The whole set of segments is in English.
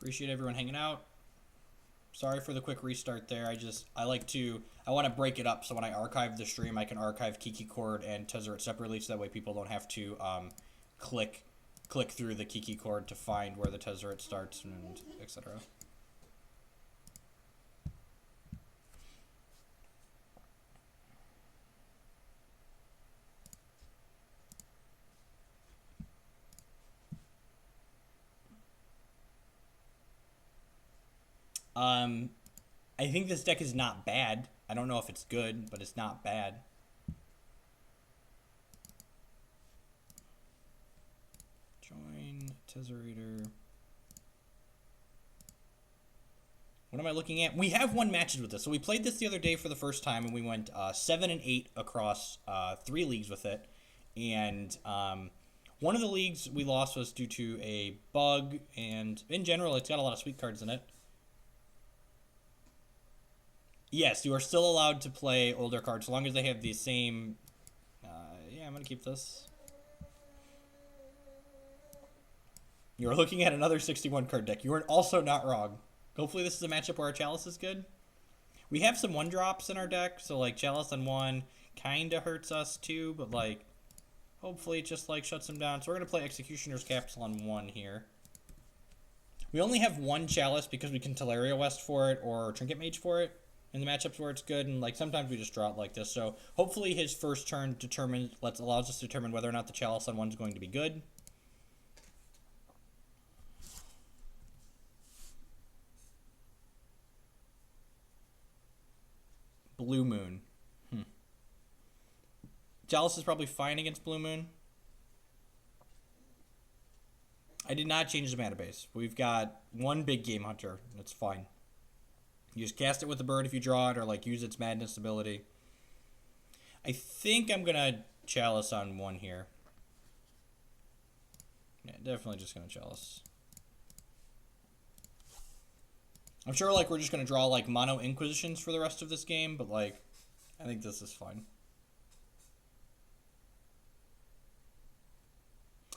Appreciate everyone hanging out. Sorry for the quick restart there. I want to break it up so when I archive the stream, I can archive Kiki Chord and Tezzerator separately, so that way people don't have to click through the Kiki Chord to find where the Tezzerator starts and etc. I think this deck is not bad. I don't know if it's good, but it's not bad. Join Tezzerator. What am I looking at? We have won matches with this. So we played this the other day for the first time, and we went 7-8 across 3 leagues with it. And one of the leagues we lost was due to a bug, and in general, it's got a lot of sweet cards in it. Yes, you are still allowed to play older cards, as long as they have the same... yeah, I'm going to keep this. You're looking at another 61 card deck. You are also not wrong. Hopefully this is a matchup where our Chalice is good. We have some 1-drops in our deck, so like Chalice on 1 kind of hurts us too, but like hopefully it just like shuts them down. So we're going to play Executioner's Capsule on 1 here. We only have 1 Chalice because we can Tezzerator West for it or Trinket Mage for it in the matchups where it's good, and like sometimes we just draw it like this. So hopefully his first turn allows us to determine whether or not the Chalice on 1 is going to be good. Blue Moon. Chalice is probably fine against Blue Moon. I did not change the mana base. We've got 1 big game hunter. That's fine. You just cast it with the bird if you draw it, or like use its madness ability. I think I'm gonna Chalice on 1 here. Yeah, definitely just gonna Chalice. I'm sure like we're just gonna draw like mono Inquisitions for the rest of this game, but like I think this is fine.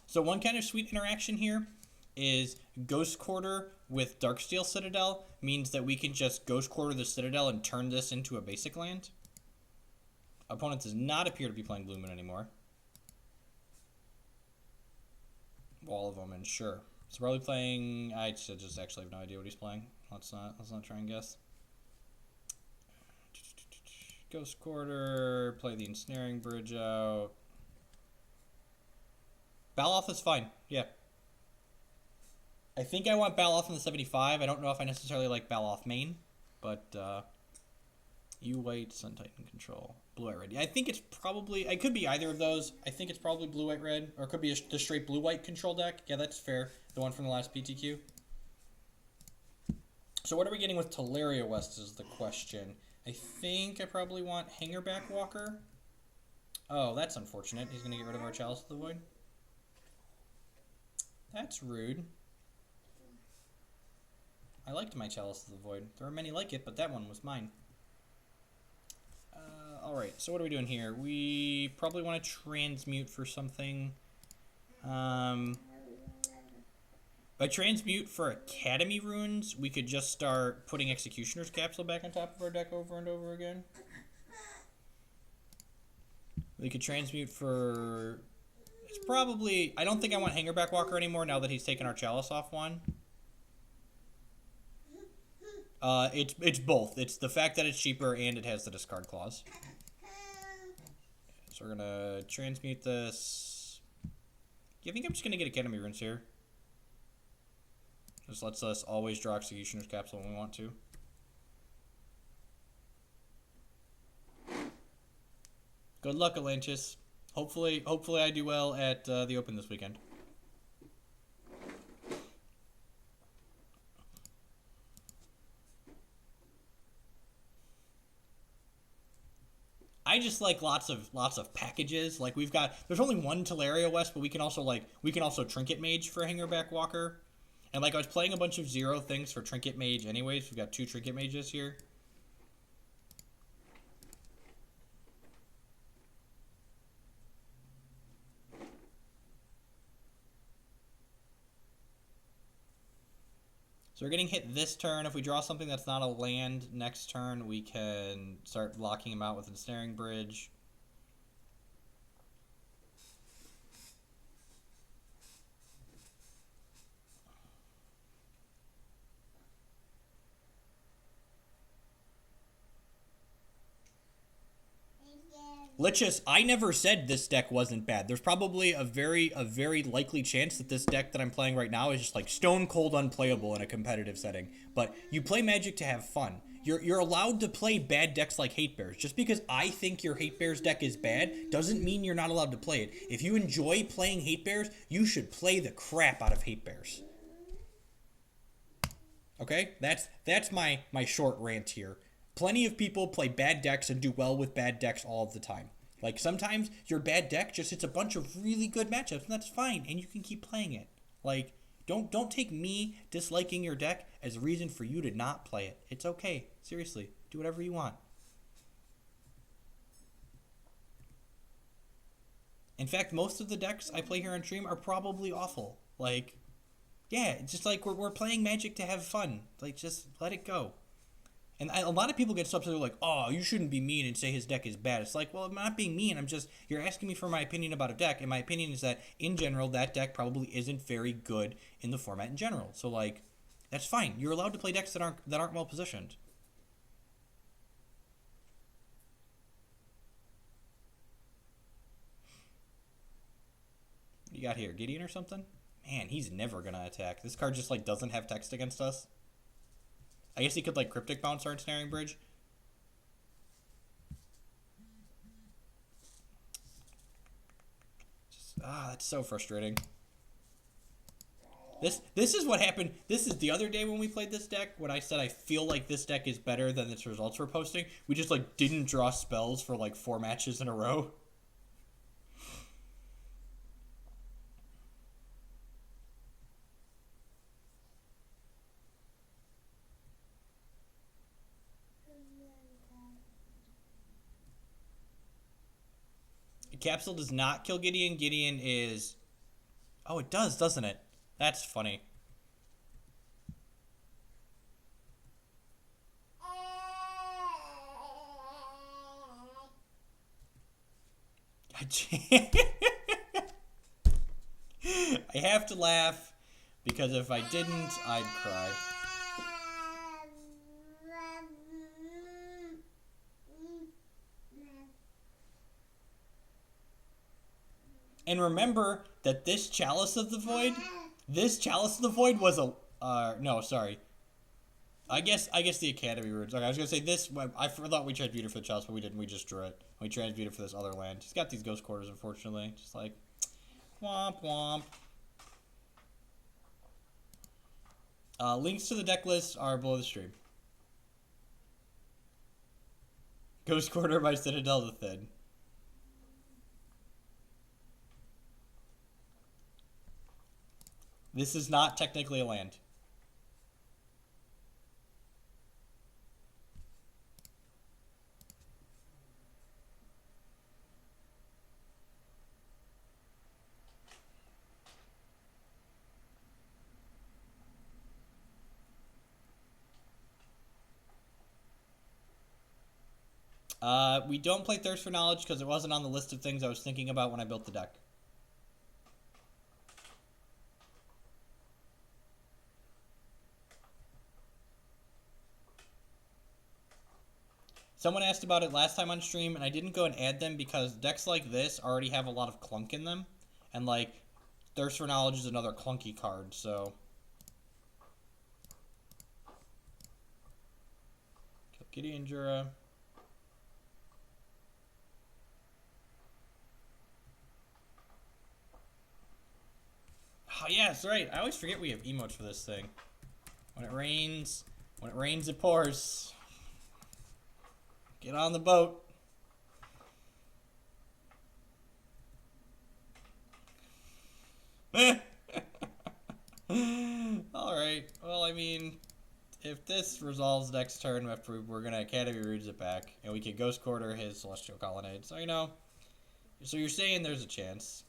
So one kind of sweet interaction here is Ghost Quarter with Darksteel Citadel means that we can just Ghost Quarter the Citadel and turn this into a basic land. Opponent does not appear to be playing Blue Moon anymore. Wall of Omen, sure. He's probably playing... I just actually have no idea what he's playing. Let's not try and guess. Ghost Quarter, play the Ensnaring Bridge out. Baloth is fine, yeah. I think I want Baloth in the 75. I don't know if I necessarily like Baloth main, but you white, Sun Titan control, blue white red. Yeah, I think it's probably, I could be either of those. I think it's probably blue white red, or it could be the straight blue white control deck. Yeah, that's fair. The one from the last PTQ. So what are we getting with Tezzerator West is the question. I think I probably want Hangerback Walker. Oh, that's unfortunate. He's gonna get rid of our Chalice of the Void. That's rude. I liked my Chalice of the Void. There are many like it, but that one was mine. Alright, so what are we doing here? We probably want to transmute for something. By transmute for Academy Runes, we could just start putting Executioner's Capsule back on top of our deck over and over again. We could transmute for... It's probably... I don't think I want Hangerback Walker anymore now that he's taken our Chalice off 1. It's both. It's the fact that it's cheaper and it has the discard clause. So we're gonna transmute this. Yeah, I think I'm just gonna get Academy Runes here. Just lets us always draw Executioner's Capsule when we want to. Good luck, Atlantis. Hopefully I do well at the Open this weekend. I just like lots of packages. Like there's only 1 Tezzerator West, but we can also Trinket Mage for Hangerback Walker. And like I was playing a bunch of 0 things for Trinket Mage anyways. We've got 2 Trinket Mages here. So we're getting hit this turn. If we draw something that's not a land next turn, we can start blocking him out with a Snaring Bridge. Lichus, I never said this deck wasn't bad. There's probably a very likely chance that this deck that I'm playing right now is just like stone cold unplayable in a competitive setting. But you play Magic to have fun. You're allowed to play bad decks like Hate Bears. Just because I think your Hate Bears deck is bad doesn't mean you're not allowed to play it. If you enjoy playing Hate Bears, you should play the crap out of Hate Bears. Okay? That's my short rant here. Plenty of people play bad decks and do well with bad decks all of the time. Like, sometimes your bad deck just hits a bunch of really good matchups, and that's fine, and you can keep playing it. Like, don't take me disliking your deck as a reason for you to not play it. It's okay. Seriously. Do whatever you want. In fact, most of the decks I play here on stream are probably awful. Like, yeah, it's just like we're playing Magic to have fun. Like, just let it go. And a lot of people get so upset. They're like, oh, you shouldn't be mean and say his deck is bad. It's like, well, I'm not being mean. You're asking me for my opinion about a deck. And my opinion is that, in general, that deck probably isn't very good in the format in general. So, like, that's fine. You're allowed to play decks that aren't well positioned. What do you got here? Gideon or something? Man, he's never going to attack. This card just, like, doesn't have text against us. I guess he could, like, Cryptic Bounce or Ensnaring Bridge. That's so frustrating. This is what happened. This is the other day when we played this deck, when I said I feel like this deck is better than its results we're posting. We just, like, didn't draw spells for, like, 4 matches in a row. Capsule does not kill Gideon. Gideon is... Oh, it does, doesn't it? That's funny. I have to laugh because if I didn't, I'd cry. And remember that this Chalice of the Void was a... no, sorry. I guess the Academy runes. Okay, I was going to say this... I thought we transmuted for the Chalice, but we didn't. We just drew it. We transmuted for this other land. He's got these Ghost Quarters, unfortunately. Just like... Womp womp. Links to the deck list are below the stream. Ghost Quarter by Citadel the Thin. This is not technically a land. We don't play Thirst for Knowledge because it wasn't on the list of things I was thinking about when I built the deck. Someone asked about it last time on stream, and I didn't go and add them because decks like this already have a lot of clunk in them. And, like, Thirst for Knowledge is another clunky card, so... Kill Gideon Jura. Oh, yeah, that's right. I always forget we have emotes for this thing. When it rains, it pours. Get on the boat. Alright. Well, I mean, if this resolves next turn, we're going to Academy Runes it back. And we can Ghost Quarter his Celestial Colonnade. So, you know. So you're saying there's a chance.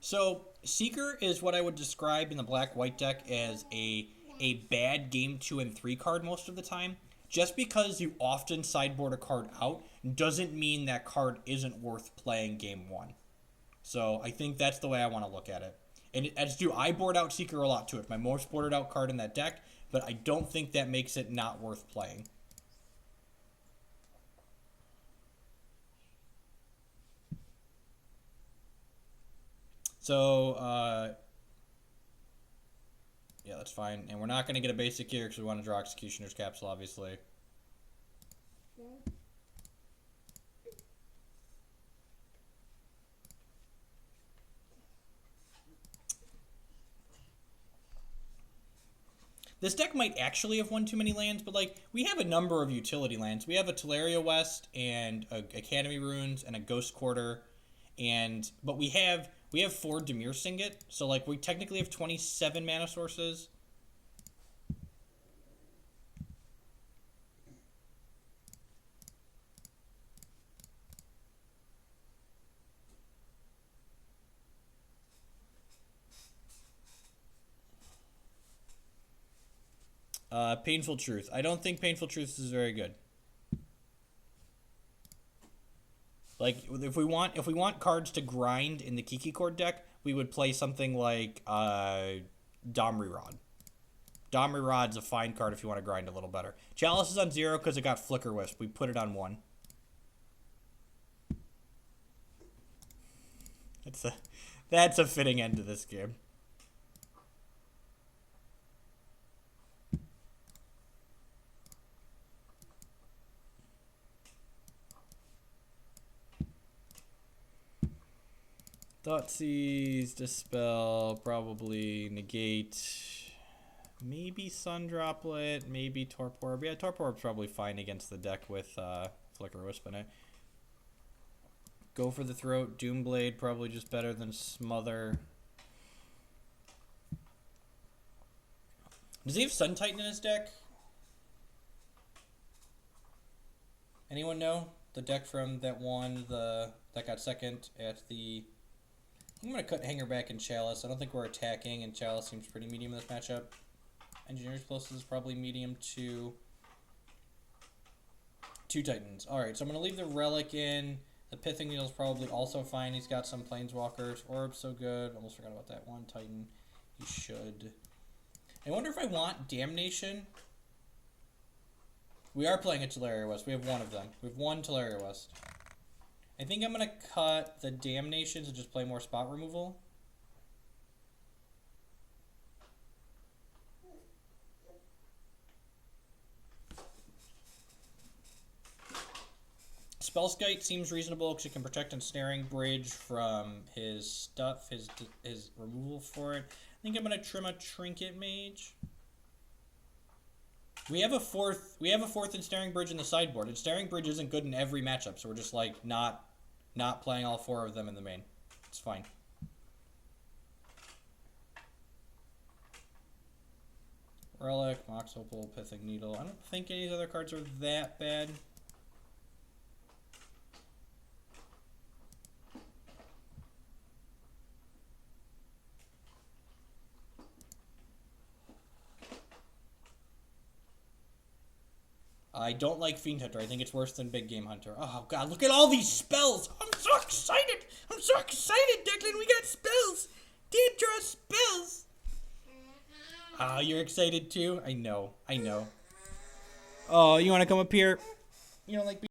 So Seeker is what I would describe in the black-white deck as a bad game 2 and 3 card most of the time. Just because you often sideboard a card out doesn't mean that card isn't worth playing game 1. So I think that's the way I want to look at it. And as do I board out Seeker a lot too. It's my most boarded out card in that deck, but I don't think that makes it not worth playing. So, yeah, that's fine. And we're not going to get a basic here because we want to draw Executioner's Capsule, obviously. This deck might actually have won too many lands, but, like, we have a number of utility lands. We have a Teleria West and a Academy Ruins and a Ghost Quarter, but we have 4 Dimir Singet, so, like, we technically have 27 mana sources. Painful Truth. I don't think Painful Truth is very good. Like, if we want cards to grind in the Kiki Cord deck, we would play something like Domri Rod. Domri Rod's a fine card if you want to grind a little better. Chalice is on 0 because it got Flicker Wisp. We put it on 1. That's a fitting end to this game. Thoughtseize, Dispel, probably Negate, maybe Sun Droplet, maybe Torpor. Yeah, Torpor's probably fine against the deck with Flicker Wisp in it. Go for the Throat, Doomblade, probably just better than Smother. Does he have Sun Titan in his deck? Anyone know? The deck from that won, that got second at the... I'm going to cut Hanger back in Chalice. I don't think we're attacking, and Chalice seems pretty medium in this matchup. Engineer's Plus is probably medium to 2 Titans. Alright, so I'm going to leave the Relic in. The Pithing Needle is probably also fine. He's got some Planeswalkers. Orb's so good. Almost forgot about that 1 Titan. He should. I wonder if I want Damnation. We are playing a Teleria West. We have 1 of them. We have 1 Teleria West. I think I'm going to cut the Damnations and just play more spot removal. Spellskite seems reasonable because it can protect Ensnaring Bridge from his stuff, his removal for it. I think I'm going to trim a Trinket Mage. We have a fourth Ensnaring Bridge in the sideboard. Ensnaring Bridge isn't good in every matchup, so we're just like not playing all 4 of them in the main. It's fine. Relic, Mox Opal, Pithing Needle. I don't think any of these other cards are that bad. I don't like Fiend Hunter. I think it's worse than Big Game Hunter. Oh, God, look at all these spells. I'm so excited. I'm so excited, Declan. We got spells. Did draw spells. Oh, you're excited, too? I know. Oh, you want to come up here? You don't like